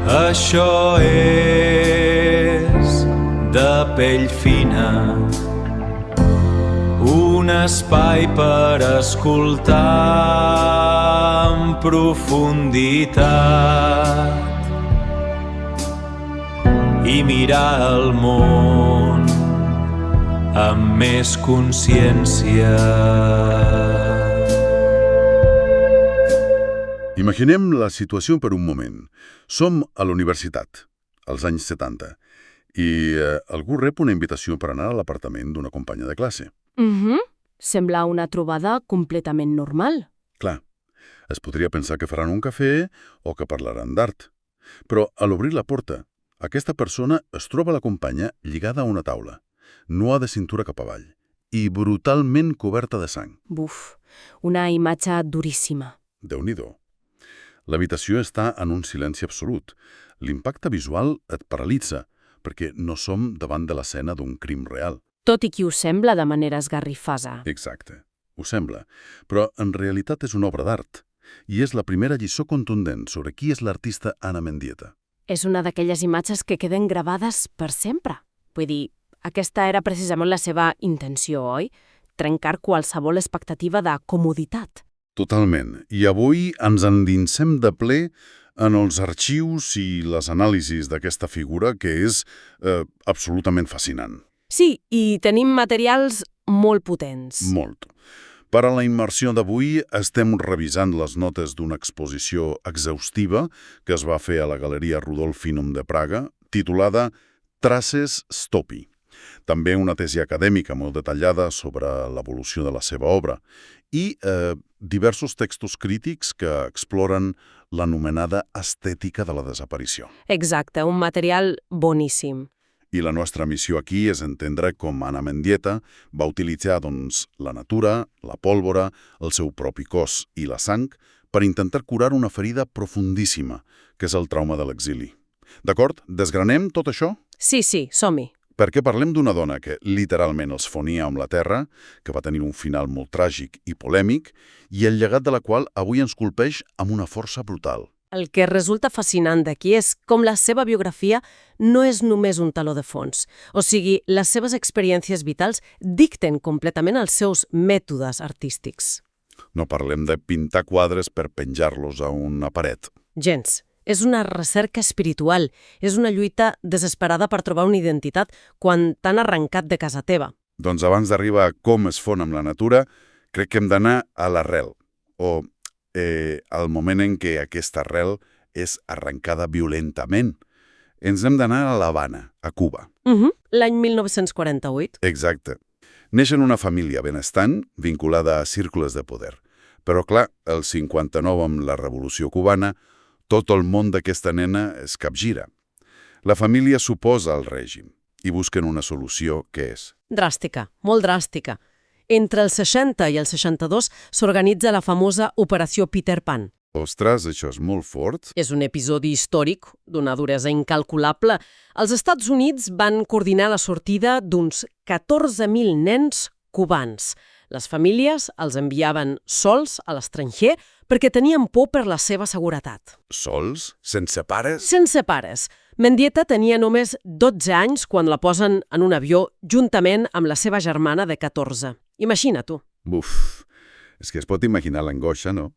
Això és de pell fina, un espai per escoltar en profunditat i mirar el món amb més consciència. Imaginem la situació per un moment. Som a la universitat, als anys 70, i algú rep una invitació per anar a l'apartament d'una companya de classe. Sembla una trobada completament normal. Clar, es podria pensar que faran un cafè o que parlaran d'art. Però a l'obrir la porta, aquesta persona es troba la companya lligada a una taula, nua de cintura cap avall i brutalment coberta de sang. Buf, una imatge duríssima. Déu-n'hi-do. L'habitació està en un silenci absolut. L'impacte visual et paralitza, perquè no som davant de l'escena d'un crim real. Tot i que ho sembla de manera esgarrifasa. Exacte, ho sembla. Però en realitat és una obra d'art. I és la primera lliçó contundent sobre qui és l'artista Ana Mendieta. És una d'aquelles imatges que queden gravades per sempre. Vull dir, aquesta era precisament la seva intenció, oi? Trencar qualsevol expectativa de comoditat. Totalment. I avui ens endinsem de ple en els arxius i les anàlisis d'aquesta figura que és absolutament fascinant. Sí, i tenim materials molt potents. Molt. Per a la immersió d'avui estem revisant les notes d'una exposició exhaustiva que es va fer a la Galeria Rudolfinum de Praga, titulada Traces Stopi. També una tesi acadèmica molt detallada sobre l'evolució de la seva obra i diversos textos crítics que exploren l'anomenada estètica de la desaparició. Exacte, un material boníssim. I la nostra missió aquí és entendre com Ana Mendieta va utilitzar, la natura, la pólvora, el seu propi cos i la sang per intentar curar una ferida profundíssima, que és el trauma de l'exili. D'acord? Desgranem tot això? Sí, som-hi. Perquè parlem d'una dona que literalment els fonia amb la terra, que va tenir un final molt tràgic i polèmic, i el llegat de la qual avui ens colpeix amb una força brutal. El que resulta fascinant d'aquí és com la seva biografia no és només un taló de fons. O sigui, les seves experiències vitals dicten completament els seus mètodes artístics. No parlem de pintar quadres per penjar-los a una paret. Gens. És una recerca espiritual, és una lluita desesperada per trobar una identitat quan t'han arrencat de casa teva. Doncs abans d'arribar a com es fon amb la natura, crec que hem d'anar a l'arrel, o al moment en què aquesta arrel és arrencada violentament. Ens hem d'anar a l'Havana, a Cuba. L'any 1948. Exacte. Neix en una família benestant vinculada a círculos de poder. Però clar, el 59 amb la Revolució Cubana, tot el món d'aquesta nena es capgira. La família s'oposa al règim i busquen una solució que és dràstica, molt dràstica. Entre el 60 i el 62 s'organitza la famosa Operació Peter Pan. Ostres, això és molt fort. És un episodi històric d'una duresa incalculable. Els Estats Units van coordinar la sortida d'uns 14.000 nens cubans. Les famílies els enviaven sols a l'estranger perquè tenien por per la seva seguretat. Sols? Sense pares? Sense pares. Mendieta tenia només 12 anys quan la posen en un avió juntament amb la seva germana de 14. Imagina-t'ho. Buf, és que es pot imaginar l'angoixa, no?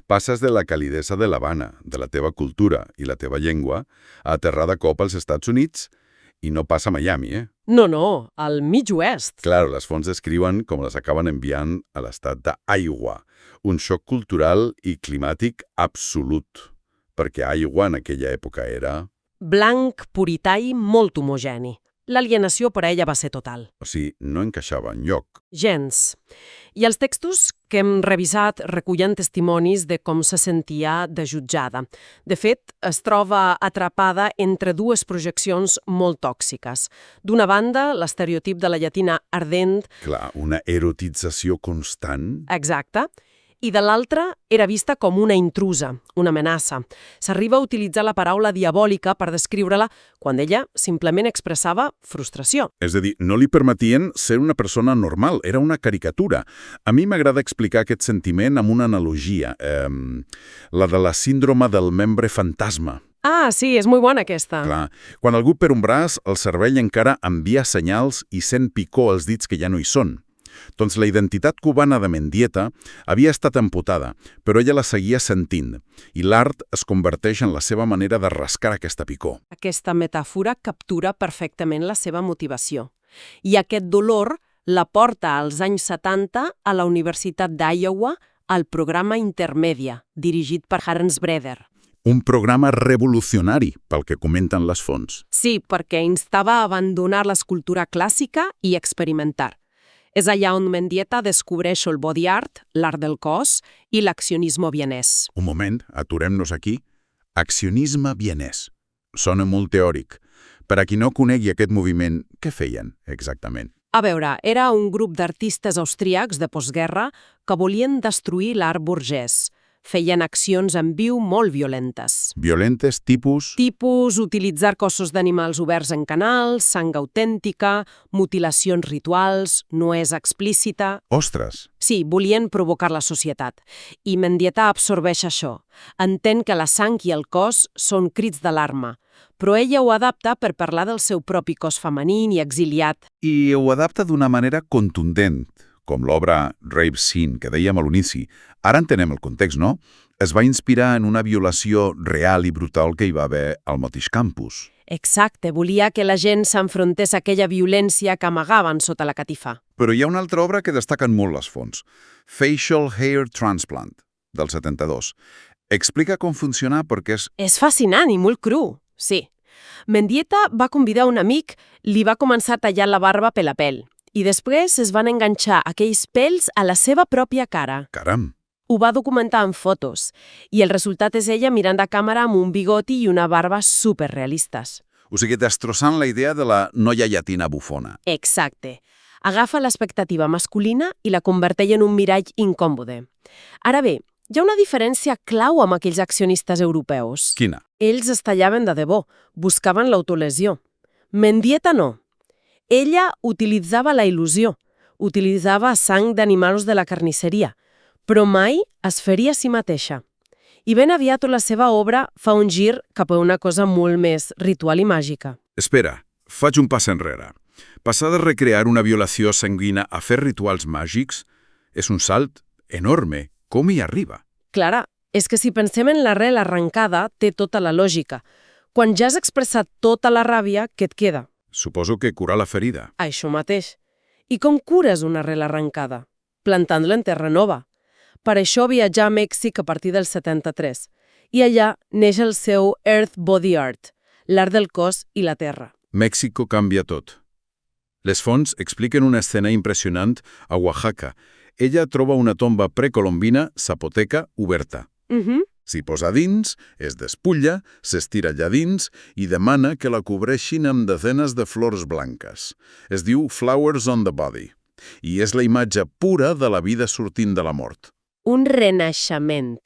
Passes de la calidesa de l'Havana, de la teva cultura i la teva llengua, a aterrar de cop als Estats Units. I no passa a Miami, No, al mig oest. Clar, les fonts descriuen com les acaben enviant a l'estat d'Iowa, un xoc cultural i climàtic absolut, perquè Iowa en aquella època era blanc, purità i molt homogeni. L'alienació per a ella va ser total. O sigui, no encaixava enlloc. Gens. I els textos que hem revisat recullen testimonis de com se sentia de jutjada. De fet, es troba atrapada entre dues projeccions molt tòxiques. D'una banda, l'estereotip de la llatina ardent. Clar, una erotització constant. Exacte. I de l'altra era vista com una intrusa, una amenaça. S'arriba a utilitzar la paraula diabòlica per descriure-la quan ella simplement expressava frustració. És a dir, no li permetien ser una persona normal, era una caricatura. A mi m'agrada explicar aquest sentiment amb una analogia, la de la síndrome del membre fantasma. Ah, sí, és molt bona aquesta. Clar, quan algú perd un braç, el cervell encara envia senyals i sent picor als dits que ja no hi són. Doncs la identitat cubana de Mendieta havia estat amputada, però ella la seguia sentint, i l'art es converteix en la seva manera de rascar aquesta picor. Aquesta metàfora captura perfectament la seva motivació. I aquest dolor la porta als anys 70 a la Universitat d'Iowa al programa Intermedia, dirigit per Hans Breder. Un programa revolucionari, pel que comenten les fonts. Sí, perquè instava a abandonar l'escultura clàssica i experimentar. És allà on Mendieta descobreix el body art, l'art del cos i l'accionisme vienès. Un moment, aturem-nos aquí. Accionisme vienès. Sona molt teòric. Per a qui no conegui aquest moviment, què feien exactament? A veure, era un grup d'artistes austríacs de postguerra que volien destruir l'art burgès. Feien accions en viu molt violentes. Violentes tipus... Tipus utilitzar cossos d'animals oberts en canals, sang autèntica, mutilacions rituals, no és explícita... Ostres! Sí, volien provocar la societat. I Mendieta absorbeix això. Entén que la sang i el cos són crits d'alarma, però ella ho adapta per parlar del seu propi cos femení i exiliat. I ho adapta d'una manera contundent, com l'obra Rape Scene, que dèiem a l'inici. Ara entenem el context, no? Es va inspirar en una violació real i brutal que hi va haver al mateix campus. Exacte, volia que la gent s'enfrontés a aquella violència que amagaven sota la catifa. Però hi ha una altra obra que destaquen molt les fonts. Facial Hair Transplant, del 72. Explica com funciona perquè és... És fascinant i molt cru, sí. Mendieta va convidar un amic, li va començar a tallar la barba pel a pèl. I després es van enganxar aquells pèls a la seva pròpia cara. Caram! Ho va documentar en fotos, i el resultat és ella mirant a càmera amb un bigoti i una barba superrealistes. O sigui, destrossant la idea de la noia llatina bufona. Exacte. Agafa l'expectativa masculina i la converteix en un mirall incòmode. Ara bé, hi ha una diferència clau amb aquells accionistes europeus. Quina? Ells es tallaven de debò, buscaven l'autolesió. Mendieta no. Ella utilitzava la il·lusió, utilitzava sang d'animals de la carnisseria, però mai es feria a si mateixa. I ben aviat la seva obra fa un gir cap a una cosa molt més ritual i màgica. Espera, faig un pas enrere. Passar de recrear una violació sanguina a fer rituals màgics és un salt enorme. Com hi arriba? Clara, és que si pensem en l'arrel arrencada, té tota la lògica. Quan ja has expressat tota la ràbia, què et queda? Suposo que curar la ferida. Això mateix. I com cures una arrel arrencada? Plantant-la en terra nova. Per això viatjà a Mèxic a partir del 73. I allà neix el seu Earth Body Art, l'art del cos i la terra. Mèxico canvia tot. Les fonts expliquen una escena impressionant a Oaxaca. Ella troba una tomba precolombina zapoteca oberta. S'hi posa dins, es despulla, s'estira allà dins i demana que la cobreixin amb desenes de flors blanques. Es diu Flowers on the Body. I és la imatge pura de la vida sortint de la mort. Un renaixement.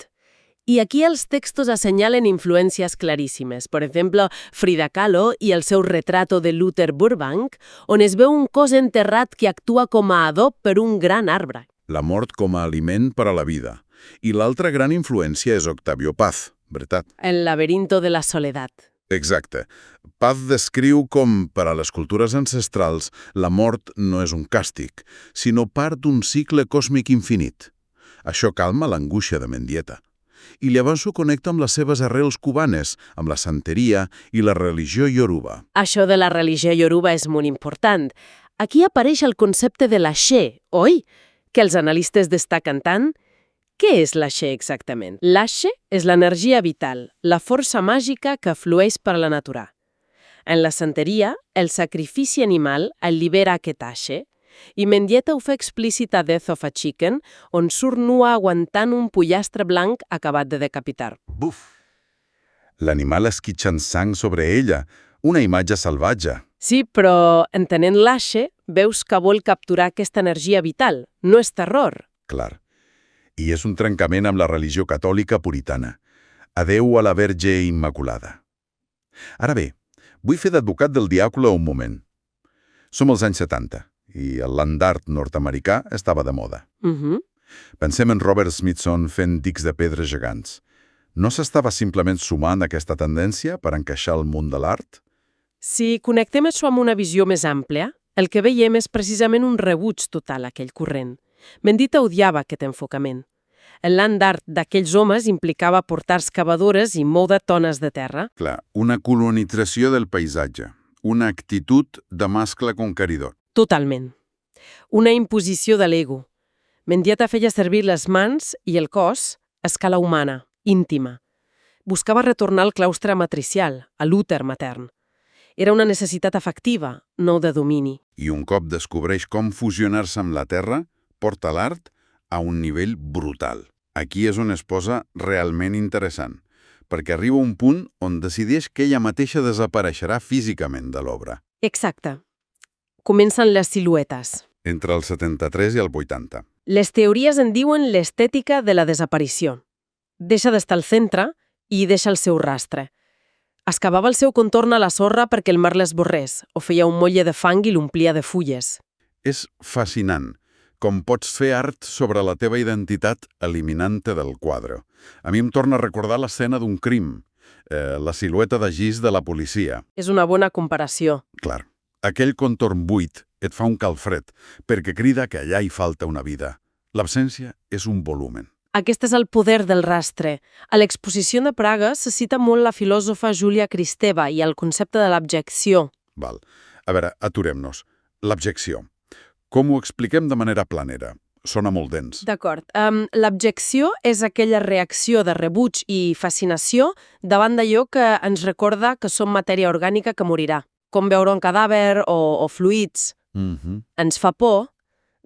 I aquí els textos assenyalen influències claríssimes. Per exemple, Frida Kahlo i el seu retrato de Luther Burbank, on es veu un cos enterrat que actua com a adob per un gran arbre. La mort com a aliment per a la vida. I l'altra gran influència és Octavio Paz, veritat? El laberinto de la soledat. Exacte. Paz descriu com, per a les cultures ancestrals, la mort no és un càstig, sinó part d'un cicle còsmic infinit. Això calma l'angoixa de Mendieta. I llavors ho connecta amb les seves arrels cubanes, amb la santeria i la religió ioruba. Això de la religió ioruba és molt important. Aquí apareix el concepte de la She, oi? Que els analistes destaquen tant. Què és la She exactament? La She és l'energia vital, la força màgica que flueix per la natura. En la santeria, el sacrifici animal allibera aquest She, i Mendieta ho fa explícit a Death of a Chicken, on surt nua aguantant un pollastre blanc acabat de decapitar. Buf! L'animal esquitxant sang sobre ella, una imatge salvatge. Sí, però entenent l'Ashe, veus que vol capturar aquesta energia vital, no és terror. Clar. I és un trencament amb la religió catòlica puritana. Adeu a la Verge Immaculada. Ara bé, vull fer d'advocat del diable un moment. Som als anys 70 i el land art nord-americà estava de moda. Pensem en Robert Smithson fent dics de pedres gegants. No s'estava simplement sumant a aquesta tendència per encaixar al món de l'art? Si connectem això amb una visió més àmplia, el que veiem és precisament un rebuig total a aquell corrent. Mendieta odiava aquest enfocament. El land art d'aquells homes implicava portar excavadores i moure tones de terra. Clar, una colonització del paisatge, una actitud de mascle conqueridor. Totalment. Una imposició de l'ego. Mendieta feia servir les mans i el cos a escala humana, íntima. Buscava retornar al claustre matricial, a l'úter matern. Era una necessitat afectiva, no de domini. I un cop descobreix com fusionar-se amb la terra, porta l'art a un nivell brutal. Aquí és on es posa realment interessant, perquè arriba un punt on decideix que ella mateixa desapareixerà físicament de l'obra. Exacte. Comencen les siluetes. Entre el 73 i el 80. Les teories en diuen l'estètica de la desaparició. Deixa d'estar al centre i deixa el seu rastre. Excavava el seu contorn a la sorra perquè el mar l'esborrés, o feia un molle de fang i l'omplia de fulles. És fascinant com pots fer art sobre la teva identitat eliminant-te del quadre. A mi em torna a recordar l'escena d'un crim, la silueta de gis de la policia. És una bona comparació. Clar, aquell contorn buit et fa un calfred, perquè crida que allà hi falta una vida. L'absència és un volumen. Aquest és el poder del rastre. A l'exposició de Praga se cita molt la filòsofa Júlia Kristeva i el concepte de l'abjecció. Val. A veure, aturem-nos. L'abjecció. Com ho expliquem de manera planera? Sona molt dens. D'acord. L'abjecció és aquella reacció de rebuig i fascinació davant d'allò que ens recorda que som matèria orgànica que morirà, com veure un cadàver o fluids. Ens fa por,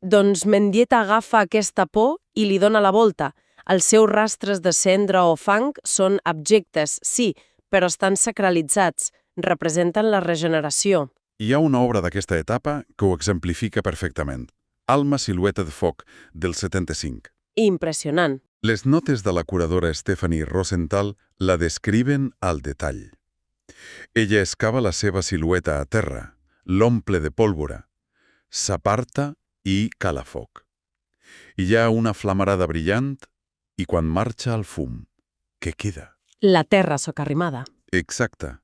doncs Mendieta agafa aquesta por i li dona la volta. Els seus rastres de cendra o fang són abjectes, sí, però estan sacralitzats, representen la regeneració. Hi ha una obra d'aquesta etapa que ho exemplifica perfectament. Alma silueta de foc, del 75. Impressionant. Les notes de la curadora Stephanie Rosenthal la describen al detall. Ella excava la seva silueta a terra, l'omple de pólvora, s'aparta i cala foc. Hi ha una flamarada brillant i quan marxa el fum, què queda? La terra socarrimada. Exacte.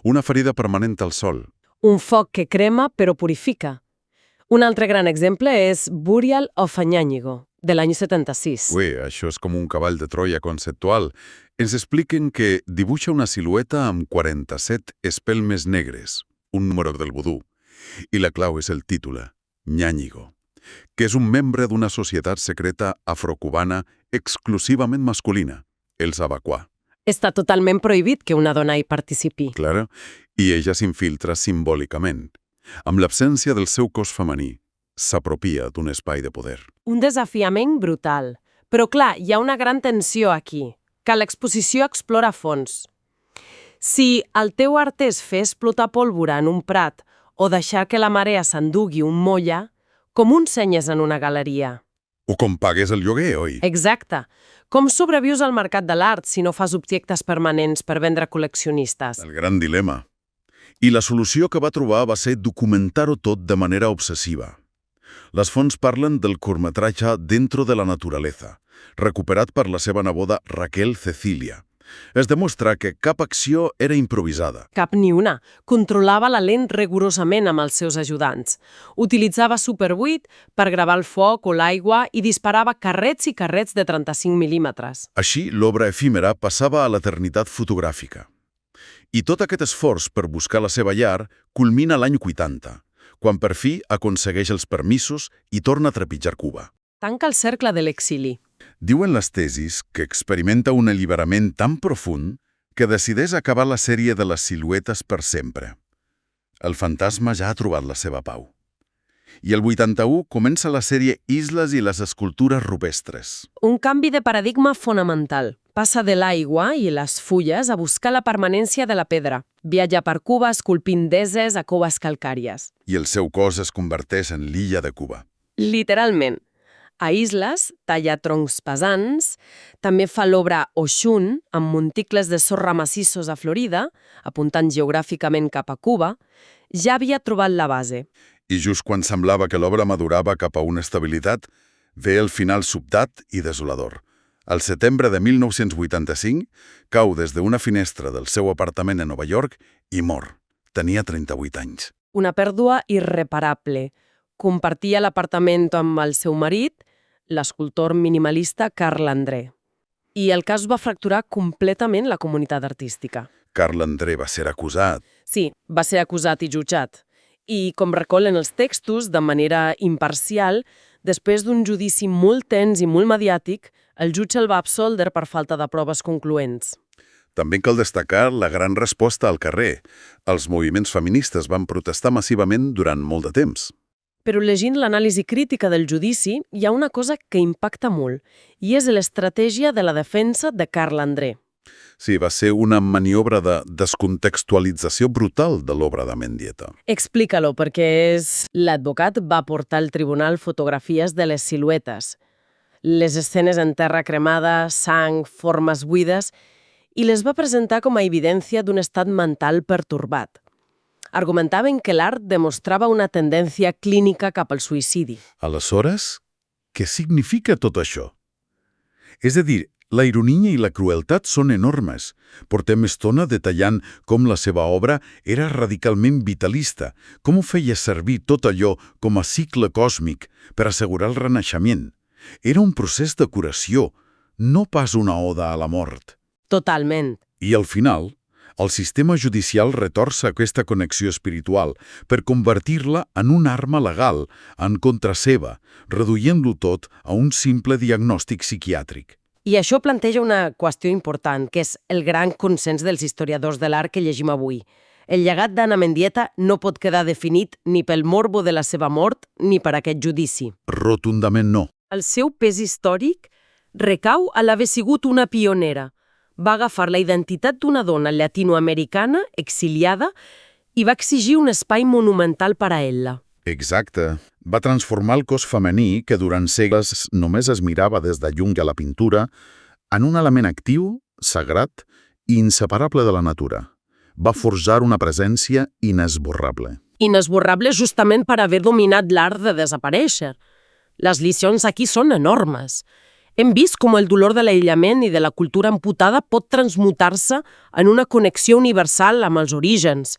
Una ferida permanent al sol. Un foc que crema però purifica. Un altre gran exemple és Burial of a Ñáñigo, de l'any 76. Ui, això és com un cavall de Troia conceptual. Ens expliquen que dibuixa una silueta amb 47 espelmes negres, un número del vudú. I la clau és el títol, Ñáñigo, que és un membre d'una societat secreta afrocubana exclusivament masculina, els Abacuà. Està totalment prohibit que una dona hi participi. Clar, i ella s'infiltra simbòlicament. Amb l'absència del seu cos femení, s'apropia d'un espai de poder. Un desafiament brutal. Però clar, hi ha una gran tensió aquí, que l'exposició explora a fons. Si el teu art és fer explotar pólvora en un prat o deixar que la marea s'endugui un molla, com ho ensenyes en una galeria? O com pagues el lloguer, oi? Exacte. Com sobrevius al mercat de l'art si no fas objectes permanents per vendre col·leccionistes? El gran dilema. I la solució que va trobar va ser documentar-ho tot de manera obsessiva. Les fonts parlen del curtmetratge Dentro de la naturaleza, recuperat per la seva neboda Raquel Cecilia. Es demostra que cap acció era improvisada. Cap ni una. Controlava la lent rigorosament amb els seus ajudants. Utilitzava Super 8 per gravar el foc o l'aigua i disparava carrets i carrets de 35 mil·límetres. Així, l'obra efímera passava a l'eternitat fotogràfica. I tot aquest esforç per buscar la seva llar culmina l'any 80, quan per fi aconsegueix els permisos i torna a trepitjar Cuba. Tanca el cercle de l'exili. Diuen les tesis que experimenta un alliberament tan profund que decideix acabar la sèrie de les siluetes per sempre. El fantasma ja ha trobat la seva pau. I el 81 comença la sèrie Isles i les escultures rupestres. Un canvi de paradigma fonamental. Passa de l'aigua i les fulles a buscar la permanència de la pedra. Viatja per Cuba esculpint deses a coves calcàries. I el seu cos es converteix en l'illa de Cuba. Literalment. A Isles, talla troncs pesants, també fa l'obra Oxun, amb monticles de sorra massissos a Florida, apuntant geogràficament cap a Cuba, ja havia trobat la base. I just quan semblava que l'obra madurava cap a una estabilitat, ve el final sobtat i desolador. Al setembre de 1985, cau des d'una finestra del seu apartament a Nova York i mor. Tenia 38 anys. Una pèrdua irreparable. Compartia l'apartament amb el seu marit, l'escultor minimalista Carl André. I el cas va fracturar completament la comunitat artística. Carl André va ser acusat. Sí, va ser acusat i jutjat. I, com recollen els textos, de manera imparcial, després d'un judici molt tens i molt mediàtic, el jutge el va absoldre per falta de proves concloents. També cal destacar la gran resposta al carrer. Els moviments feministes van protestar massivament durant molt de temps. Però llegint l'anàlisi crítica del judici, hi ha una cosa que impacta molt, i és l'estratègia de la defensa de Carl André. Sí, va ser una maniobra de descontextualització brutal de l'obra de Mendieta. Explica-lo, perquè l'advocat va portar al tribunal fotografies de les siluetes, les escenes en terra cremada, sang, formes buides, i les va presentar com a evidència d'un estat mental pertorbat. Argumentaven que l'art demostrava una tendència clínica cap al suïcidi. Aleshores, què significa tot això? És a dir, la ironia i la crueltat són enormes. Portem estona detallant com la seva obra era radicalment vitalista, com ho feia servir tot allò com a cicle còsmic per assegurar el renaixement. Era un procés de curació, no pas una oda a la mort. Totalment. I al final, el sistema judicial retorça aquesta connexió espiritual per convertir-la en una arma legal, en contra seva, reduint-lo tot a un simple diagnòstic psiquiàtric. I això planteja una qüestió important, que és el gran consens dels historiadors de l'art que llegim avui. El llegat d'Anna Mendieta no pot quedar definit ni pel morbo de la seva mort ni per aquest judici. Rotundament no. El seu pes històric recau a l'haver sigut una pionera. Va agafar la identitat d'una dona llatinoamericana exiliada i va exigir un espai monumental per a ella. Exacte. Va transformar el cos femení, que durant segles només es mirava des de lluny a la pintura, en un element actiu, sagrat i inseparable de la natura. Va forjar una presència inesborrable. Inesborrable justament per haver dominat l'art de desaparèixer. Les lliçons aquí són enormes. Hem vist com el dolor de l'aïllament i de la cultura amputada pot transmutar-se en una connexió universal amb els orígens.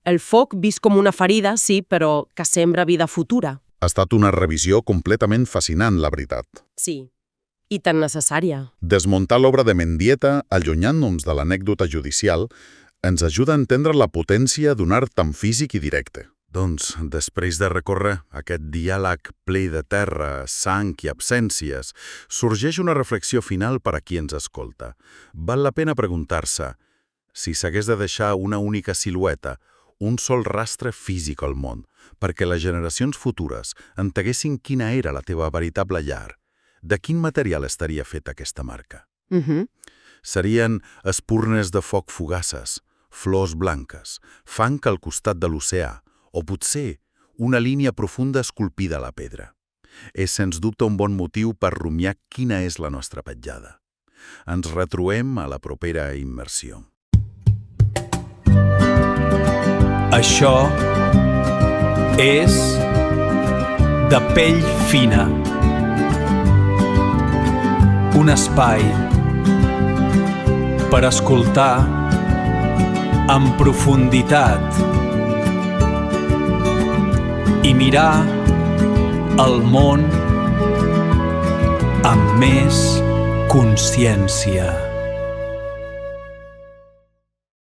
El foc vist com una ferida, sí, però que sembra vida futura. Ha estat una revisió completament fascinant, la veritat. Sí, i tan necessària. Desmuntar l'obra de Mendieta, allunyant-nos de l'anècdota judicial, ens ajuda a entendre la potència d'un art tan físic i directe. Doncs, després de recórrer aquest diàleg ple de terra, sang i absències, sorgeix una reflexió final per a qui ens escolta. Val la pena preguntar-se si s'hagués de deixar una única silueta, un sol rastre físic al món, perquè les generacions futures entenguessin quina era la teva veritable llar. De quin material estaria feta aquesta marca? Serien espurnes de foc fugaces, flors blanques, fang al costat de l'oceà, o potser una línia profunda esculpida a la pedra. És sens dubte un bon motiu per rumiar quina és la nostra petjada. Ens retrobem a la propera immersió. Això és De pell fina. Un espai per escoltar en profunditat i mirar el món amb més consciència.